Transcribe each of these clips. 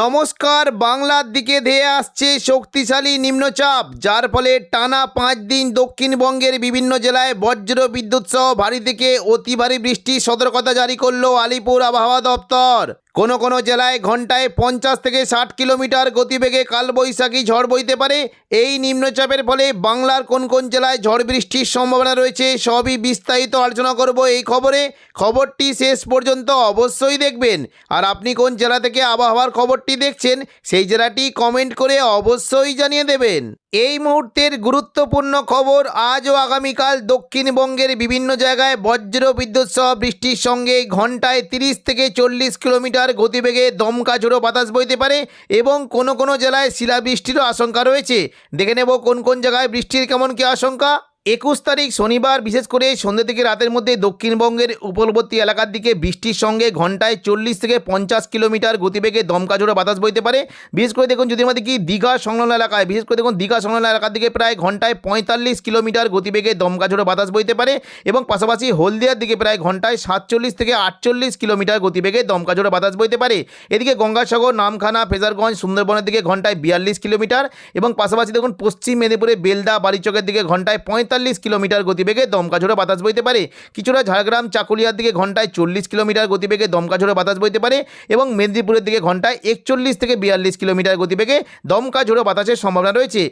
নমস্কার। বাংলার দিকে ধেয়ে আসছে শক্তিশালী নিম্নচাপ, যার ফলে টানা 5 দিন দক্ষিণবঙ্গের বিভিন্ন জেলায় বজ্র বিদ্যুৎ সহ ভারী থেকে অতি ভারী বৃষ্টির সতর্কতা জারি করল আলিপুর আবহাওয়া দপ্তর। কোনো কোনো জেলায় ঘন্টায় 50 থেকে 60 কিলোমিটার গতিবেগে কালবৈশাখী ঝড় বইতে পারে। এই নিম্নচাপের ফলে বাংলার কোন কোন জেলায় ঝড় বৃষ্টির সম্ভাবনা রয়েছে সবই বিস্তারিত আলোচনা করব এই খবরে। খবরটি শেষ পর্যন্ত অবশ্যই দেখবেন। আর আপনি কোন জেলা থেকে আবহাওয়ার খবরটি দেখছেন সেই জেলাটি কমেন্ট করে অবশ্যই জানিয়ে দেবেন। এই মুহূর্তের গুরুত্বপূর্ণ খবর, আজ ও আগামীকাল দক্ষিণবঙ্গের বিভিন্ন জায়গায় বজ্র বিদ্যুৎ সহ বৃষ্টির সঙ্গে ঘন্টায় 30 থেকে 40 কিলোমিটার গতিবেগে দমকা ঝোড়ো বাতাস বইতে পারে এবং কোনো কোনো জেলায় শিলাবৃষ্টিরও আশঙ্কা রয়েছে। দেখে নেব কোন কোন জায়গায় বৃষ্টির কেমন কী আশঙ্কা। 21 তারিখ শনিবার বিশেষ করে সন্ধ্যে থেকে রাতের মধ্যে দক্ষিণবঙ্গের উপকূলবর্তী এলাকার দিকে বৃষ্টির সঙ্গে ঘন্টায় 40 থেকে 50 কিলোমিটার গতিবেগে দমকা ঝোড়ো বাতাস বইতে পারে। বিশেষ করে দেখুন যদি আমাদের কি দীঘা সংলগ্ন এলাকায়, বিশেষ করে দেখুন দীঘা সংলগ্ন এলাকার দিকে প্রায় ঘন্টায় 45 কিলোমিটার গতিবেগে দমকা ঝোড়ো বাতাস বইতে পারে এবং পাশাপাশি হলদিয়ার দিকে প্রায় ঘন্টায় 47 থেকে 48 কিলোমিটার গতিবেগে দমকা ঝোড়ো বাতাস বইতে পারে। এদিকে গঙ্গাসাগর, নামখানা, ফেজারগঞ্জ, সুন্দরবনের দিকে ঘন্টায় 42 কিলোমিটার এবং পাশাপাশি দেখুন পশ্চিম মেদিনীপুরে বেলদা, বালিচকের দিকে ঘন্টায় 45 কিলোমিটার গতিবেগে দমকা ঝোড়ো বাতাস বইতে পারে। কিছুটা ঝাড়গ্রাম, চাকুলিয়ার দিকে ঘন্টায় 40 কিলোমিটার গতিবেগে দমকা ঝোড়ো বাতাস বইতে পারে এবং মেদিনীপুরের দিকে ঘন্টায় 41 থেকে 42 কিলোমিটার গতিবেগে দমকা ঝোড়ো বাতাসের সম্ভাবনা রয়েছে।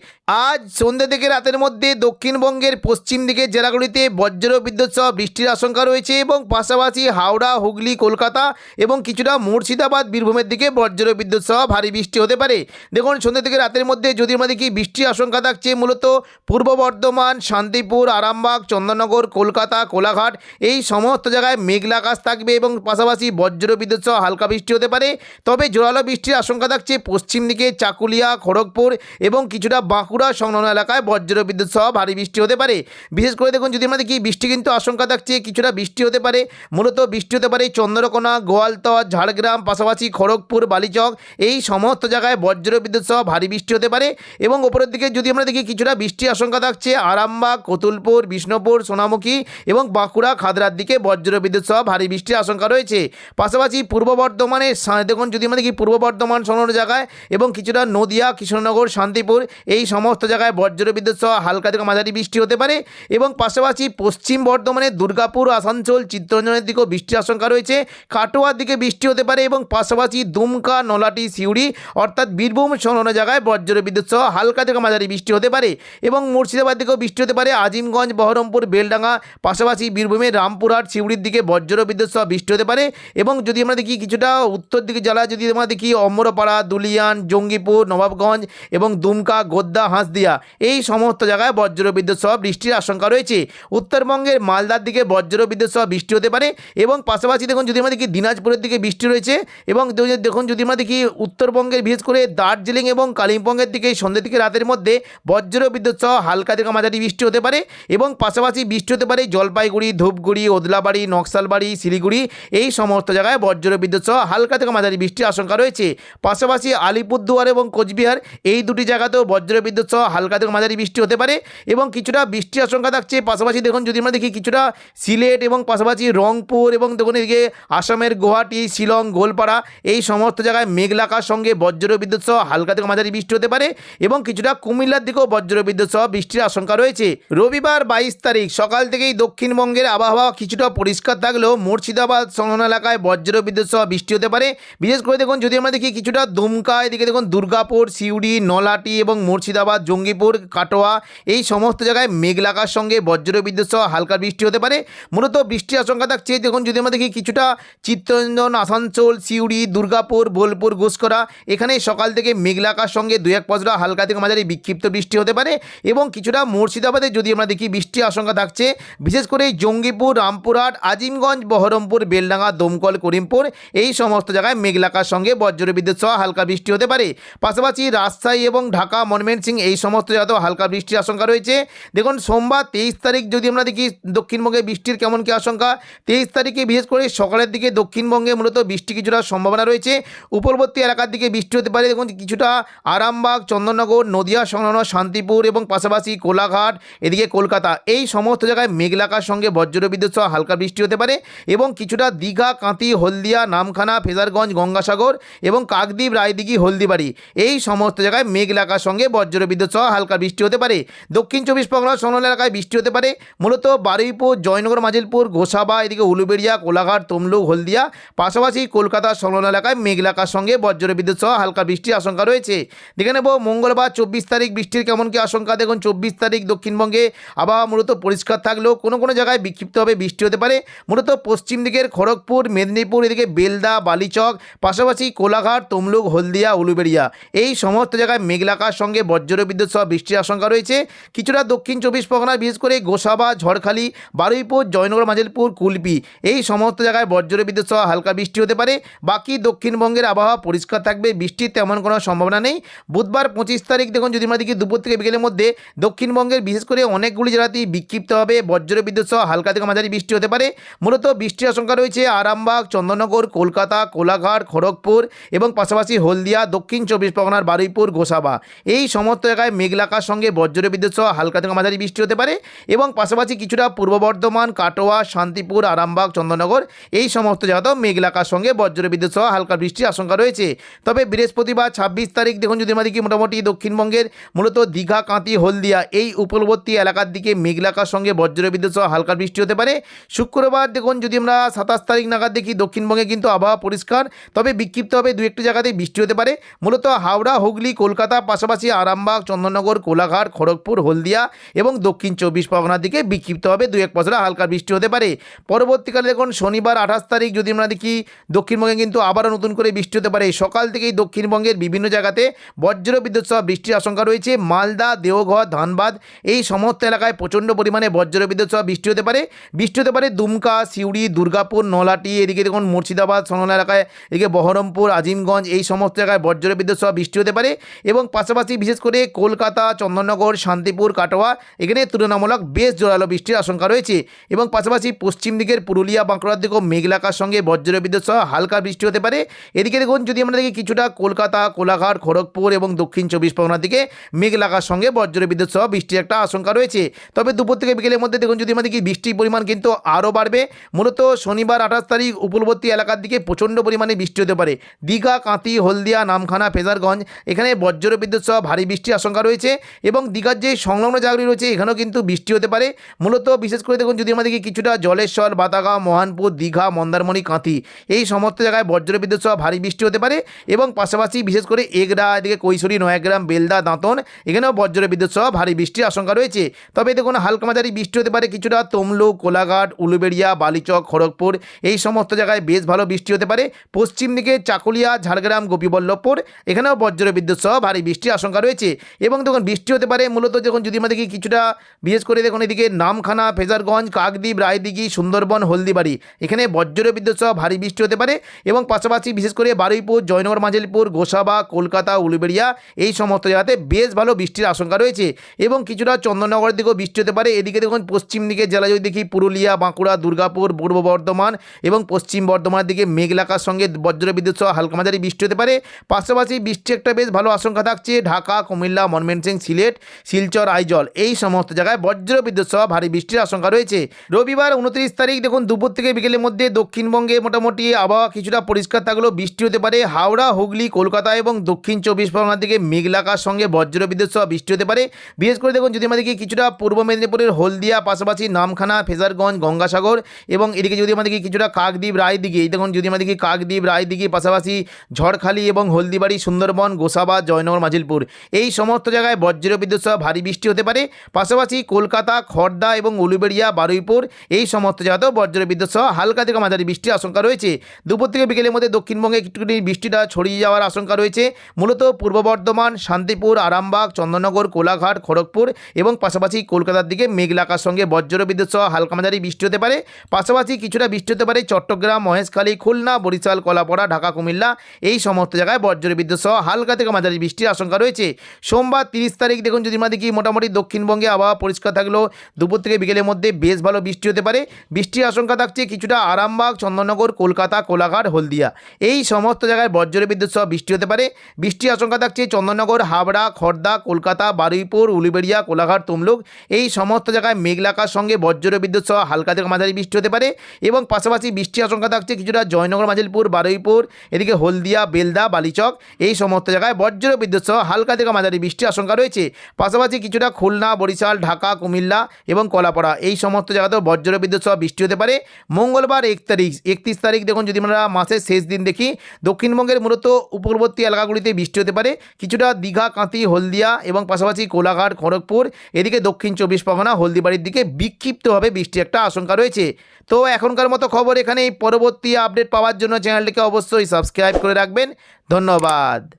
আজ সন্ধ্যে থেকে রাতের মধ্যে দক্ষিণবঙ্গের পশ্চিম দিকের জেলাগুলিতে বজ্র বিদ্যুৎ সহ বৃষ্টির আশঙ্কা রয়েছে এবং পাশাপাশি হাওড়া, হুগলি, কলকাতা এবং কিছুটা মুর্শিদাবাদ, বীরভূমের দিকে বজ্র বিদ্যুৎ সহ ভারী বৃষ্টি হতে পারে। দেখুন সন্ধ্যে থেকে রাতের মধ্যে যদি আমাদের কি বৃষ্টির আশঙ্কা থাকছে মূলত পূর্ব বর্ধমান, শান্তিপুর, আরামবাগ, চন্দননগর, কলকাতা, কোলাঘাট এই সমস্ত জায়গায় মেঘলা আকাশ থাকবে এবং পাশাপাশি বজ্র বিদ্যুৎ সহ হালকা বৃষ্টি হতে পারে। তবে জোরালো বৃষ্টির আশঙ্কা থাকছে পশ্চিম দিকে চাকুলিয়া, খড়গপুর এবং কিছুটা বাঁকুড়া সংলগ্ন এলাকায় বজ্র বিদ্যুৎ সহ ভারী বৃষ্টি হতে পারে। বিশেষ করে দেখুন যদি আমাদের কি বৃষ্টি কিন্তু আশঙ্কা থাকছে কিছুটা বৃষ্টি হতে পারে, মূলত বৃষ্টি হতে পারে চন্দ্রকোনা, গোয়ালতর, ঝাড়গ্রাম, পাশাপাশি খড়গপুর, বালিচক এই সমস্ত জায়গায় বজ্র বিদ্যুৎ সহ ভারী বৃষ্টি হতে পারে। এবং ওপরের দিকে যদি আমরা দেখি কিছুটা বৃষ্টির আশঙ্কা থাকছে আরামবাগ, কতুলপুর, বিষ্ণুপুর, সোনামুখী এবং বাঁকুড়া, খাদরার দিকে বজ্র বিদ্যুৎ সহ ভারী বৃষ্টির আশঙ্কা রয়েছে। পাশাপাশি পূর্ব বর্ধমানে দেখুন যদি আমরা দেখি পূর্ব বর্ধমান সংলগ্ন জায়গায় এবং কিছুটা নদিয়া, কৃষ্ণনগর, শান্তিপুর এই সমস্ত জায়গায় বজ্র বিদ্যুৎ সহ হালকা থেকে মাঝারি বৃষ্টি হতে পারে এবং পাশাপাশি পশ্চিম বর্ধমানে দুর্গাপুর, আসানসোল, চিত্তরঞ্জনের দিকেও বৃষ্টির আশঙ্কা রয়েছে। কাটোয়ার দিকে বৃষ্টি হতে পারে এবং পাশাপাশি দুমকা, নলাটি, সিউড়ি অর্থাৎ বীরভূম সংলগ্ন জায়গায় বজ্র বিদ্যুৎ সহ হালকা থেকে মাঝারি বৃষ্টি হতে পারে এবং মুর্শিদাবাদ দিকেও বৃষ্টি হতে পারে। আজিমগঞ্জ, বহরমপুর, বেলডাঙ্গা, পাশাপাশি বীরভূমের রামপুরহাট, সিউড়ির দিকে বজ্র বিদ্যুৎ সহ বৃষ্টি হতে পারে এবং যদি আমরা দেখি কিছুটা উত্তর দিকে জেলা যদি আমরা দেখি অমরপাড়া, দুলিয়ান, জঙ্গিপুর, নবাবগঞ্জ এবং দুমকা, গোদ্দা, হাঁসদিয়া এই সমস্ত জায়গায় বজ্র বিদ্যুৎ সহ বৃষ্টির আশঙ্কা রয়েছে। উত্তরবঙ্গের মালদার দিকে বজ্র বিদ্যুৎ সহ বৃষ্টি হতে পারে এবং পাশাপাশি দেখুন যদি আমরা দেখি দিনাজপুরের দিকে বৃষ্টি রয়েছে এবং দেখুন যদি আমরা দেখি উত্তরবঙ্গের বিশেষ করে দার্জিলিং এবং কালিম্পংয়ের দিকে সন্ধ্যে থেকে রাতের মধ্যে বজ্র বিদ্যুৎ সহ হালকা থেকে মাঝারি বৃষ্টি হতে পারে এবং পাশাপাশি বৃষ্টি হতে পারে জলপাইগুড়ি, ধূপগুড়ি, ওদলাবাড়ি, নকশালবাড়ি, শিলিগুড়ি এই সমস্ত জায়গায় বজ্র বিদ্যুৎ সহ হালকা থেকে মাঝারি বৃষ্টির আশঙ্কা রয়েছে। পাশাপাশি আলিপুরদুয়ার এবং কোচবিহার এই দুটি জায়গাতেও বজ্র বিদ্যুৎ সহ হালকা থেকে মাঝারি বৃষ্টি হতে পারে এবং কিছুটা বৃষ্টির আশঙ্কা থাকছে। পাশাপাশি দেখুন যদি আমরা দেখি কিছুটা সিলেট এবং পাশাপাশি রংপুর এবং দেখুন এদিকে আসামের গুয়াহাটি, শিলং, গোলপাড়া এই সমস্ত জায়গায় মেঘলা আকাশ সঙ্গে বজ্র বিদ্যুৎ সহ হালকা থেকে মাঝারি বৃষ্টি হতে পারে এবং কিছুটা কুমিল্লার দিকেও বজ্র বিদ্যুৎ সহ বৃষ্টির আশঙ্কা রয়েছে। রবিবার 22 তারিখ সকাল থেকেই দক্ষিণবঙ্গের আবহাওয়া কিছুটা পরিষ্কার থাকলেও মুর্শিদাবাদ সংলগ্ন এলাকায় বজ্র বিদ্যুৎ সহ বৃষ্টি হতে পারে। বিশেষ করে দেখুন যদি আমরা দেখি কিছুটা দুমকা, এদিকে দেখুন দুর্গাপুর, সিউড়ি, নলাটি এবং মুর্শিদাবাদ, জঙ্গিপুর, কাটোয়া এই সমস্ত জায়গায় মেঘলা আকাশ সঙ্গে বজ্র বিদ্যুৎ সহ হালকা বৃষ্টি হতে পারে। মূলত বৃষ্টির আশঙ্কা থাকছে দেখুন যদি আমরা দেখি কিছুটা চিত্তরঞ্জন, আসানসোল, সিউড়ি, দুর্গাপুর, বোলপুর, ঘুষকরা এখানে সকাল থেকে মেঘলা আকাশ সঙ্গে 2-1 পশলা হালকা থেকে মাঝারি বিক্ষিপ্ত বৃষ্টি হতে পারে এবং কিছুটা মুর্শিদাবাদে যদি আমরা দেখি বৃষ্টির আশঙ্কা থাকছে বিশেষ করে জঙ্গিপুর, রামপুরহাট, আজিমগঞ্জ, বহরমপুর, বেলডাঙ্গা, দমকল, করিমপুর এই সমস্ত জায়গায় মেঘলা আকাশ সঙ্গে বজ্র বিদ্যুৎ সহ হালকা বৃষ্টি হতে পারে। পাশাপাশি রাজশাহী এবং ঢাকা, ময়মনসিংহ এই সমস্ত জায়গাতেও হালকা বৃষ্টির আশঙ্কা রয়েছে। দেখুন সোমবার 23 তারিখ যদি আমরা দেখি দক্ষিণবঙ্গে বৃষ্টির কেমন কী আশঙ্কা। 23 তারিখে বিশেষ করে সকালের দিকে দক্ষিণবঙ্গে মূলত বৃষ্টি কিছুটা সম্ভাবনা রয়েছে। উপরবর্তী এলাকার দিকে বৃষ্টি হতে পারে। দেখুন কিছুটা আরামবাগ, চন্দননগর, নদিয়া সংলগ্ন শান্তিপুর এবং পাশাপাশি কোলাঘাট, এদিকে কলকাতা, এই সমস্ত জায়গায় মেঘলা আকাশ সঙ্গে বজ্রবিদ্যুৎ সহ হালকা বৃষ্টি হতে পারে এবং কিছুটা দীঘা, কাঁথি, হলদিয়া, নামখানা, ফেজারগঞ্জ, গঙ্গাসাগর এবং কাকদ্বীপ, রায়দিঘি, হলদিবাড়ি এই সমস্ত জায়গায় মেঘলা আকাশ সঙ্গে বজ্রবিদ্যুৎ সহ হালকা বৃষ্টি হতে পারে। দক্ষিণ 24 পরগনা সংলগ্ন এলাকায় বৃষ্টি হতে পারে, মূলত বারুইপুর, জয়নগর, মাজিলপুর, গোসাবা, এদিকে উলুবেড়িয়া, কোলাঘাট, তমলুক, হলদিয়া, পাশাপাশি কলকাতা সংলগ্ন এলাকায় মেঘলা আকাশ সঙ্গে বজ্রবিদ্যুৎ সহ হালকা বৃষ্টির আশঙ্কা রয়েছে। দেখে নেব মঙ্গলবার 24 তারিখ বৃষ্টির কেমন কি আশঙ্কা। দেখুন 24 তারিখ দক্ষিণবঙ্গে আবহাওয়া মূলত পরিষ্কার থাকলেও কোনো কোনো জায়গায় বিক্ষিপ্তভাবে বৃষ্টি হতে পারে, মূলত পশ্চিম দিকের খড়গপুর, মেদিনীপুর, এদিকে বেলদা, বালিচক, পাশাপাশি কোলাঘাট, তমলুক, হলদিয়া, উলুবেড়িয়া এই সমস্ত জায়গায় মেঘলা আকাশ সঙ্গে বজ্রবিদ্যুৎ সহ বৃষ্টির আশঙ্কা রয়েছে। কিছুটা দক্ষিণ 24 পরগনার বিশেষ করে গোসাবা, ঝড়খালি, বারুইপুর, জয়নগর, মাজিলপুর, কুলপি এই সমস্ত জায়গায় বজ্রবিদ্যুৎ সহ হালকা বৃষ্টি হতে পারে। বাকি দক্ষিণবঙ্গের আবহাওয়া পরিষ্কার থাকবে, বৃষ্টির তেমন কোনো সম্ভাবনা নেই। বুধবার 25 তারিখ দেখুন যদি আমরা দেখি দুপুর থেকে বিকেলের মধ্যে দক্ষিণবঙ্গের বিশেষ করে অনেকগুলি জেলাতেই বিক্ষিপ্তভাবে বজ্রবিদ্যুৎ সহ হালকা থেকে মাঝারি বৃষ্টি হতে পারে। মূলত বৃষ্টির আশঙ্কা রয়েছে আরামবাগ, চন্দননগর, কলকাতা, কোলাঘাট, খড়গপুর এবং পাশাপাশি হলদিয়া, দক্ষিণ 24 পরগনার বারুইপুর, গোসাবা এই সমস্ত জায়গায় মেঘলা আকাশ সঙ্গে বজ্রবিদ্যুৎ সহ হালকা থেকে মাঝারি বৃষ্টি হতে পারে এবং পাশাপাশি কিছুটা পূর্ব বর্ধমান, কাটোয়া, শান্তিপুর, আরামবাগ, চন্দননগর এই সমস্ত জায়গাতেও মেঘলা আকাশ সঙ্গে বজ্রবিদ্যুৎ সহ হালকা বৃষ্টির আশঙ্কা রয়েছে। তবে বৃহস্পতিবার 26 তারিখ দেখুন যদি আমরা দেখি মোটামুটি দক্ষিণবঙ্গের মূলত দীঘা, কাঁথি, হলদিয়া এই উপকূলবর্তী এলাকার দিকে মেঘলা আকাশ সঙ্গে বজ্রবিদ্যুৎ সহ হালকা বৃষ্টি হতে পারে। শুক্রবার দেখুন যদি আমরা 27 তারিখ নাগাদ দেখি দক্ষিণবঙ্গে কিন্তু আবহাওয়া পরিষ্কার, তবে বিক্ষিপ্তভাবে দু একটি জায়গাতে বৃষ্টি হতে পারে, মূলত হাওড়া, হুগলি, কলকাতা, পাশাপাশি আরামবাগ, চন্দননগর, কোলাঘাট, খড়গপুর, হলদিয়া এবং দক্ষিণ 24 পরগনার দিকে বিক্ষিপ্তভাবে দু এক পশলা হালকা বৃষ্টি হতে পারে। পরবর্তীকালে দেখুন শনিবার 28 তারিখ যদি আমরা দেখি দক্ষিণবঙ্গে কিন্তু আবারও নতুন করে বৃষ্টি হতে পারে। সকাল থেকেই দক্ষিণবঙ্গের বিভিন্ন জায়গাতে বজ্রবিদ্যুৎ সহ বৃষ্টির আশঙ্কা রয়েছে। মালদা, দেওঘর, ধানবাদ এই সমস্ত এলাকায় প্রচণ্ড পরিমাণে বজ্রবিদ্যুৎ সহ বৃষ্টি হতে পারে। বৃষ্টি হতে পারে দুমকা, সিউড়ি, দুর্গাপুর, নলাটি, এদিকে দেখুন মুর্শিদাবাদ সংলগ্ন এলাকায়, এদিকে বহরমপুর, আজিমগঞ্জ এই সমস্ত জায়গায় বজ্রবিদ্যুৎ সহ বৃষ্টি হতে পারে এবং পাশাপাশি বিশেষ করে কলকাতা, চন্দননগর, শান্তিপুর, কাটোয়া এখানে তুলনামূলক বেশ জোরালো বৃষ্টির আশঙ্কা রয়েছে এবং পাশাপাশি পশ্চিম দিকের পুরুলিয়া, বাঁকুড়ার দিকেও মেঘলা আকাশ সঙ্গে বজ্রবিদ্যুৎ সহ হালকা বৃষ্টি হতে পারে। এদিকে দেখুন যদি আমরা দেখি কিছুটা কলকাতা, কোলাঘাট, খড়গপুর এবং দক্ষিণ 24 পরগনার দিকে মেঘলা আকাশ সঙ্গে বজ্রবিদ্যুৎ সহ বৃষ্টির একটা আশঙ্কা রয়েছে। তবে দুপুর থেকে বিকেলের মধ্যে দেখুন যদি আমরা দেখি বৃষ্টির পরিমাণ কিন্তু আরও বাড়বে, মূলত শনিবার 28 তারিখ উপকূলবর্তী এলাকার দিকে প্রচণ্ড পরিমাণে বৃষ্টি হতে পারে। দীঘা, কাঁথি, হলদিয়া, নামখানা, ফেজারগঞ্জ এখানে বজ্রবিদ্যুৎ সহ ভারী বৃষ্টির আশঙ্কা রয়েছে এবং দীঘার যে সংলগ্ন জায়গাগুলি রয়েছে এখানেও কিন্তু বৃষ্টি হতে পারে। মূলত বিশেষ করে দেখুন যদি আমরা দেখি কিছুটা জলেশ্বর, বাতাগাঁও, মহানপুর, দীঘা, মন্দারমণি, কাঁথি এই সমস্ত জায়গায় বজ্রবিদ্যুৎ সহ ভারী বৃষ্টি হতে পারে এবং পাশাপাশি বিশেষ করে এগরা, এদিকে কৈশোরী, নয়াগ্রাম, বেলদা, দাঁতন এখানেও বজ্রবিদ্যুৎ সহ ভারী বৃষ্টির আশঙ্কা রয়েছে। তবে দেখুন হালকা মাঝারি বৃষ্টি হতে পারে কিছুটা তমলুক, কোলাঘাট, উলুবেড়িয়া, বালিচক, খড়গপুর এই সমস্ত জায়গায় বেশ ভালো বৃষ্টি হতে পারে। পশ্চিম দিকে চাকুলিয়া, ঝাড়গ্রাম, গোপীবল্লভপুর এখানেও বজ্রবিদ্যুৎ সহ ভারী বৃষ্টির আশঙ্কা রয়েছে এবং দেখুন বৃষ্টি হতে পারে মূলত দেখুন যদি আমরা দেখি কিছুটা বিশেষ করে দেখুন এদিকে নামখানা, ফেজারগঞ্জ, কাকদ্বীপ, রায়দিঘি, সুন্দরবন, হলদিবাড়ি এখানে বজ্রবিদ্যুৎ সহ ভারী বৃষ্টি হতে পারে এবং পাশাপাশি বিশেষ করে বারুইপুর, জয়নগর, মাজিলপুর, গোসাবা, কলকাতা, উলুবেড়িয়া এই সমস্ত জায়গাতে বেশ ভালো বৃষ্টির আশঙ্কা রয়েছে এবং কিছুটা চন্দননগরের দিকেও বৃষ্টি হতে পারে। এদিকে দেখুন পশ্চিম দিকে জেলা যদি দেখি পুরুলিয়া, বাঁকুড়া, দুর্গাপুর, পূর্ব বর্ধমান এবং পশ্চিম বর্ধমানের দিকে মেঘলা আকাশ সঙ্গে বজ্রবিদ্যুৎ সহ হালকা মাঝারি বৃষ্টি হতে পারে। পাশাপাশি বৃষ্টি একটা বেশ ভালো আশঙ্কা থাকছে ঢাকা, কুমিল্লা, ময়মনসিংহ, সিলেট, শিলচর, আইজল এই সমস্ত জায়গায় বজ্রবিদ্যুৎ সহ ভারী বৃষ্টির আশঙ্কা রয়েছে। রবিবার 29 তারিখ দেখুন দুপুর থেকে বিকেলের মধ্যে দক্ষিণবঙ্গে মোটামুটি আবহাওয়া কিছুটা পরিষ্কার থাকলেও বৃষ্টি হতে পারে। হাওড়া, হুগলি, কলকাতা এবং দক্ষিণ 24 পরগনার দিকে মেঘলা আকাশ সঙ্গে বজ্রবিদ্যুৎ সহ বৃষ্টি হতে পারে। বিশেষ করে দেখুন যদি আমরা দেখি কিছুটা পূর্ব মেদিনীপুরের হলদিয়া, পাশাপাশি নামখানা, ফেজারগঞ্জ, গঙ্গাসাগর এবং এদিকে যদি আমরা দেখি কিছুটা কাকদ্বীপ, রায়দিঘি এই দেখুন যদি আমরা দেখি কাকদ্বীপ, রায়দিঘি পাশাপাশি ঝড়খালি এবং হলদিবাড়ি, সুন্দরবন, গোসাবা, জয়নগর, মাজিলপুর এই সমস্ত জায়গায় বজ্রবিদ্যুৎ সহ ভারী বৃষ্টি হতে পারে। পাশাপাশি কলকাতা, খড়দা এবং উলুবেড়িয়া, বারুইপুর এই সমস্ত জায়গাতেও বজ্রবিদ্যুৎ সহ হালকা থেকে মাঝারি বৃষ্টির আশঙ্কা রয়েছে। দুপুর থেকে বিকেলের মধ্যে দক্ষিণবঙ্গে একটুখানি বৃষ্টিটা ছড়িয়ে যাওয়ার আশঙ্কা রয়েছে, মূলত পূর্ব বর্ধমান, শান্তিপুর, আরামবাগ, চন্দননগর, কোলাঘাট, খড়গপুর এবং পাশাপাশি কলকাতার দিকে মেঘলা আকাশ সঙ্গে বজ্রবিদ্যুৎ সহ হালকা মাঝারি বৃষ্টি হতে পারে। পাশাপাশি কিছুটা বৃষ্টি হতে পারে চট্টগ্রাম, মহেশখালী, খুলনা, বরিশাল, কলাপাড়া, ঢাকা, কুমিল্লা এই সমস্ত জায়গায় বজ্রবিদ্যুৎ সহ হালকা থেকে মাঝারি বৃষ্টির আশঙ্কা রয়েছে। সোমবার 30 তারিখ দেখুন যদি আমরা দেখি মোটামুটি দক্ষিণবঙ্গে আবহাওয়া পরিষ্কার থাকলেও দুপুর থেকে বিকেলের মধ্যে বেশ ভালো বৃষ্টি হতে পারে। বৃষ্টির আশঙ্কা থাকছে কিছুটা আরামবাগ, চন্দননগর, কলকাতা, কোলাঘাট, হলদিয়া এই সমস্ত জায়গায় বজ্রবিদ্যুৎ সহ বৃষ্টি হতে পারে। বৃষ্টির আশঙ্কা থাকছে চন্দননগর, হাবড়া, খড়দা, কলকাতা, বারুইপুর, উলুবেড়িয়া, কোলাঘাট, তমলুক এই সমস্ত জায়গায় মেঘলাকার সঙ্গে বজ্র বিদ্যুৎ সহ হালকা থেকে মাঝারি বৃষ্টি হতে পারে এবং পাশাপাশি বৃষ্টি আশঙ্কা থাকছে কিছুটা জয়নগর, মাজিলপুর, বারুইপুর, এদিকে হলদিয়া, বেলদা, বালিচক এই সমস্ত জায়গায় বজ্র বিদ্যুৎ সহ হালকা থেকে মাঝারি বৃষ্টির আশঙ্কা রয়েছে। পাশাপাশি কিছুটা খুলনা, বরিশাল, ঢাকা, কুমিল্লা এবং কলাপাড়া এই সমস্ত জায়গাতেও বজ্র বিদ্যুৎ সহ বৃষ্টি হতে পারে। মঙ্গলবার 31 তারিখ দেখুন, যদি আমরা মাসের শেষ দিন দেখি, দক্ষিণবঙ্গের মূলত উপকূলবর্তী এলাকাগুলিতে বৃষ্টি হতে পারে। কিছুটা দীঘা, কাঁথি, হলদিয়া এবং পাশাপাশি কোলাঘাট, খড়গপুর, এদিকে দক্ষিণ 24 পরগনা, হলদিবাড়ির দিকে বিক্ষিপ্তভাবে বৃষ্টির একটা আশঙ্কা রয়েছে। তো এখনকার মতো খবর এখানে। পরবর্তী আপডেট পাওয়ার জন্য চ্যানেলটিকে অবশ্যই সাবস্ক্রাইব করে রাখবেন। ধন্যবাদ।